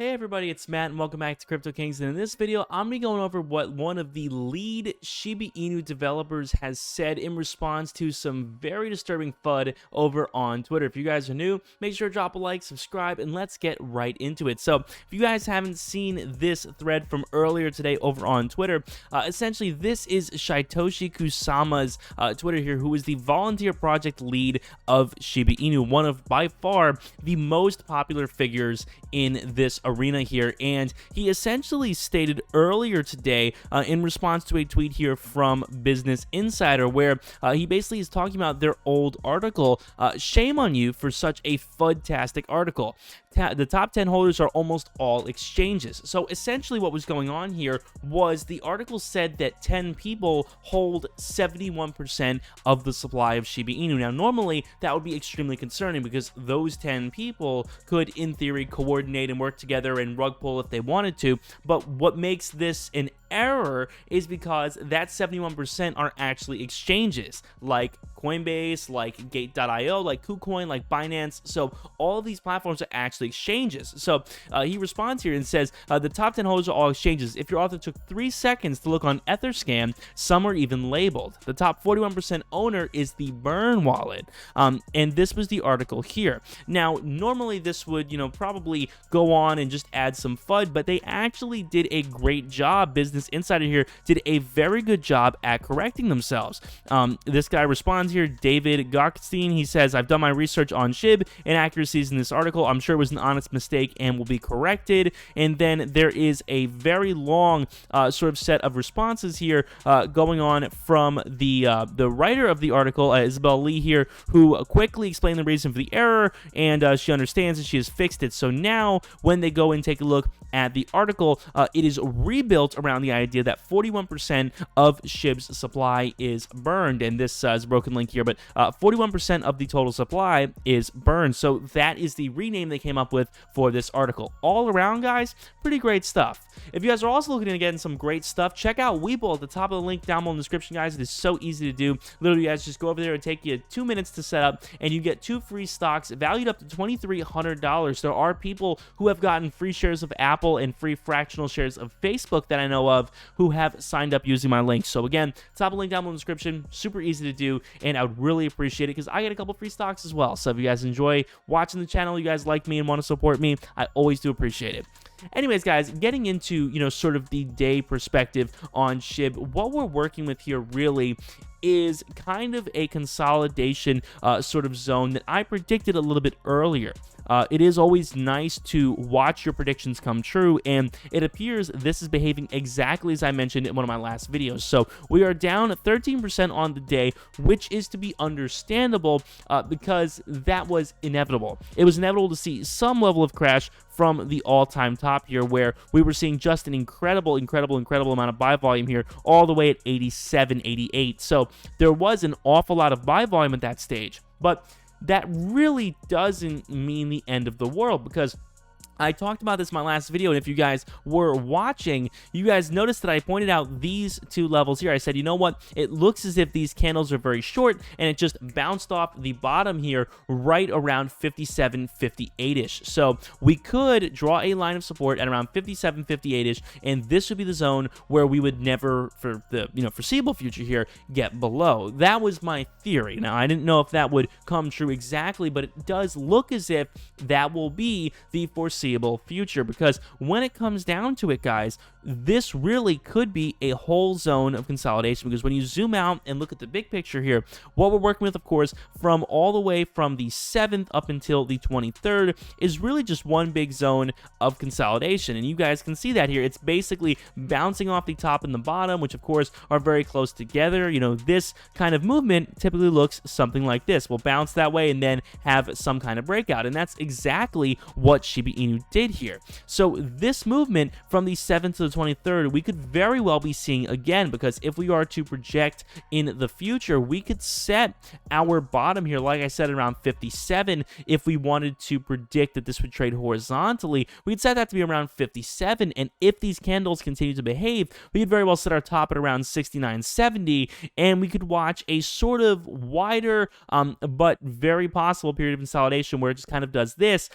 Hey everybody, it's Matt and welcome back to Crypto Kings, and in this video I'm going to be going over what one of the lead Shiba Inu developers has said in response to some very disturbing FUD over on Twitter. If you guys are new, make sure to drop a like, subscribe, and let's get right into it. So if you guys haven't seen this thread from earlier today over on Twitter, essentially this is Satoshi Kusama's Twitter here, who is the volunteer project lead of Shiba Inu, one of by far the most popular figures in this arena here. And he essentially stated earlier today in response to a tweet here from Business Insider, where he basically is talking about their old article. Shame on you for such a FUD-tastic article. The top 10 holders are almost all exchanges. So essentially what was going on here was the article said that 10 people hold 71% of the supply of Shiba Inu. Now normally that would be extremely concerning because those 10 people could in theory coordinate and work together and rug pull if they wanted to, but what makes this an error is because that 71% are actually exchanges like Coinbase, like Gate.io, like KuCoin, like Binance. So all of these platforms are actually exchanges. So he responds here and says the top 10 holders are all exchanges. If your author took 3 seconds to look on Etherscan, some are even labeled. The top 41% owner is the Burn wallet, and this was the article here. Now normally this would probably go on and just add some FUD, but they actually did a great job. Business Insider here did a very good job at correcting themselves. This guy responds here, David Gockstein. He says, I've done my research on SHIB inaccuracies in this article. I'm sure it was an honest mistake and will be corrected. And then there is a very long sort of set of responses here going on from the writer of the article, Isabel Lee here, who quickly explained the reason for the error, and she understands and she has fixed it. So now when they go and take a look at the article, it is rebuilt around the idea that 41% of SHIB's supply is burned, and this is a broken link here, but 41% of the total supply is burned. So that is the rename they came up with for this article. All around, guys, pretty great stuff. If you guys are also looking to get some great stuff, check out Webull at the top of the link down below in the description, guys. It is so easy to do. Literally, you guys just go over there and take you 2 minutes to set up, and you get 2 free stocks valued up to $2,300. There are people who have gotten free shares of Apple and free fractional shares of Facebook that I know of who have signed up using my link. So again, top of the link down below in the description, super easy to do, and I would really appreciate it because I get a couple free stocks as well. So if you guys enjoy watching the channel, you guys like me and want to support me, I always do appreciate it. Anyways, guys, getting into, sort of the day perspective on SHIB, what we're working with here really is kind of a consolidation sort of zone that I predicted a little bit earlier. It is always nice to watch your predictions come true, and it appears this is behaving exactly as I mentioned in one of my last videos. So we are down 13% on the day, which is to be understandable because that was inevitable. It was inevitable to see some level of crash from the all-time top here, where we were seeing just an incredible amount of buy volume here, all the way at 87, 88. So there was an awful lot of buy volume at that stage, but that really doesn't mean the end of the world, because I talked about this in my last video, and if you guys were watching, you guys noticed that I pointed out these 2 levels here. I said, you know what? It looks as if these candles are very short, and it just bounced off the bottom here right around 57, 58-ish. So we could draw a line of support at around 57, 58-ish, and this would be the zone where we would never, for the foreseeable future here, get below. That was my theory. Now, I didn't know if that would come true exactly, but it does look as if that will be the foreseeable future, because when it comes down to it, guys, this really could be a whole zone of consolidation, because when you zoom out and look at the big picture here, what we're working with, of course, from all the way from the 7th up until the 23rd is really just one big zone of consolidation, and you guys can see that here. It's basically bouncing off the top and the bottom, which of course are very close together. This kind of movement typically looks something like this. We'll bounce that way and then have some kind of breakout, and that's exactly what Shiba Inu did here. So this movement from the 7th to the 23rd, we could very well be seeing again, because if we are to project in the future, we could set our bottom here, like I said, around 57. If we wanted to predict that this would trade horizontally, we could set that to be around 57, and if these candles continue to behave, we could very well set our top at around 69, 70, and we could watch a sort of wider but very possible period of consolidation where it just kind of does this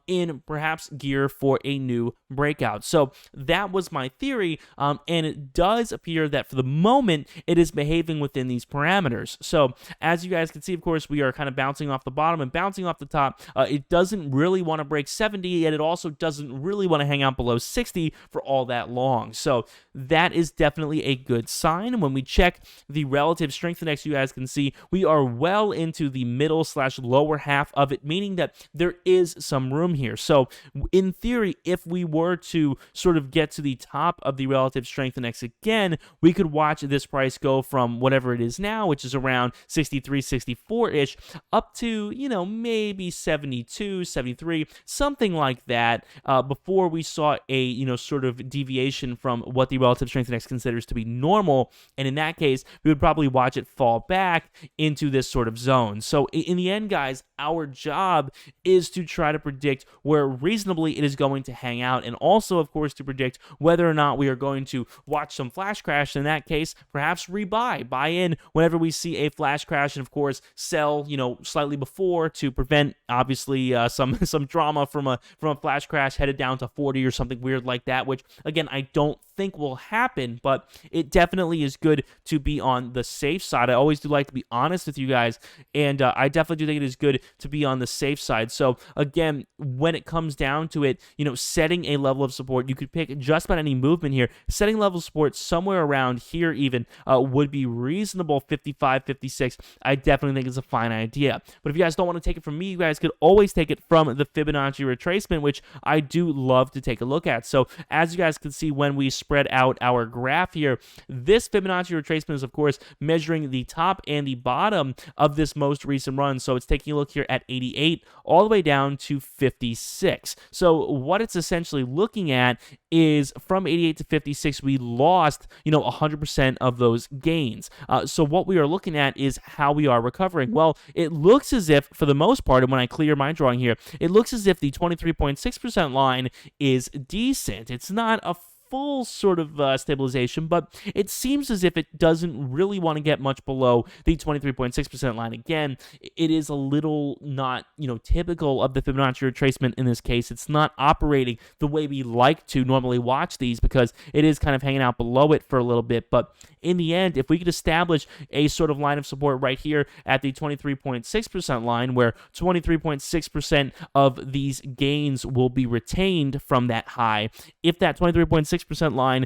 in perhaps gear for a new breakout. So that was my theory, and it does appear that for the moment it is behaving within these parameters. So as you guys can see, of course, we are kind of bouncing off the bottom and bouncing off the top. It doesn't really want to break 70, yet it also doesn't really want to hang out below 60 for all that long. So that is definitely a good sign. When we check the relative strength index, you guys can see we are well into the middle / lower half of it, meaning that there is some room here. So in theory, if we were to sort of get to the top of the relative strength index again, we could watch this price go from whatever it is now, which is around 63, 64-ish, up to, maybe 72, 73, something like that, before we saw a, sort of deviation from what the relative strength index considers to be normal. And in that case, we would probably watch it fall back into this sort of zone. So in the end, guys, our job is to try to predict where reasonably it is going to hang out, and also, of course, to predict whether or not we are going to watch some flash crash. In that case, perhaps buy in whenever we see a flash crash, and of course sell, slightly before, to prevent obviously some drama from a flash crash headed down to 40 or something weird like that, which again I don't think will happen, but it definitely is good to be on the safe side. I always do like to be honest with you guys, and I definitely do think it is good to be on the safe side. So again, when it comes down to it, setting a level of support, you could pick just about any movement here. Setting level of support somewhere around here even would be reasonable. 55, 56, I definitely think is a fine idea. But if you guys don't want to take it from me, you guys could always take it from the Fibonacci retracement, which I do love to take a look at. So as you guys can see, when we spread out our graph here, this Fibonacci retracement is of course measuring the top and the bottom of this most recent run. So it's taking a look here at 88 all the way down to 56. So what it's essentially looking at is from 88 to 56, we lost 100% of those gains. So what we are looking at is how we are recovering. Well, it looks as if, for the most part, and when I clear my drawing here, it looks as if the 23.6% line is decent. It's not a full sort of stabilization, but it seems as if it doesn't really want to get much below the 23.6% line. Again, it is a little not, typical of the Fibonacci retracement in this case. It's not operating the way we like to normally watch these, because it is kind of hanging out below it for a little bit. But in the end, if we could establish a sort of line of support right here at the 23.6% line, where 23.6% of these gains will be retained from that high, if that 23.6% line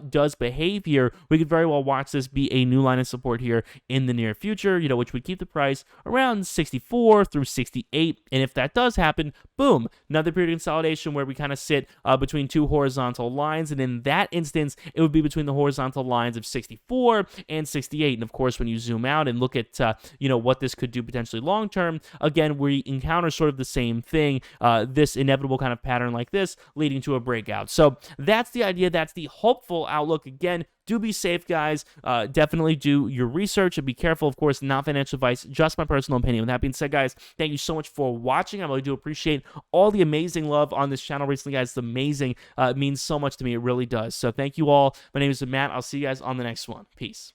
does behave here, we could very well watch this be a new line of support here in the near future, which would keep the price around 64 through 68. And if that does happen, boom, another period of consolidation where we kind of sit between two horizontal lines. And in that instance, it would be between the horizontal lines of 64 and 68. And of course, when you zoom out and look at what this could do potentially long term, again, we encounter sort of the same thing, this inevitable kind of pattern like this leading to a breakout. So that's the idea. That's the hopeful outlook. Again, do be safe, guys. Definitely do your research and be careful. Of course, not financial advice, just my personal opinion. With that being said, guys, thank you so much for watching. I really do appreciate all the amazing love on this channel recently, guys. It's amazing. It means so much to me. It really does. So thank you all. My name is Matt. I'll see you guys on the next one. Peace.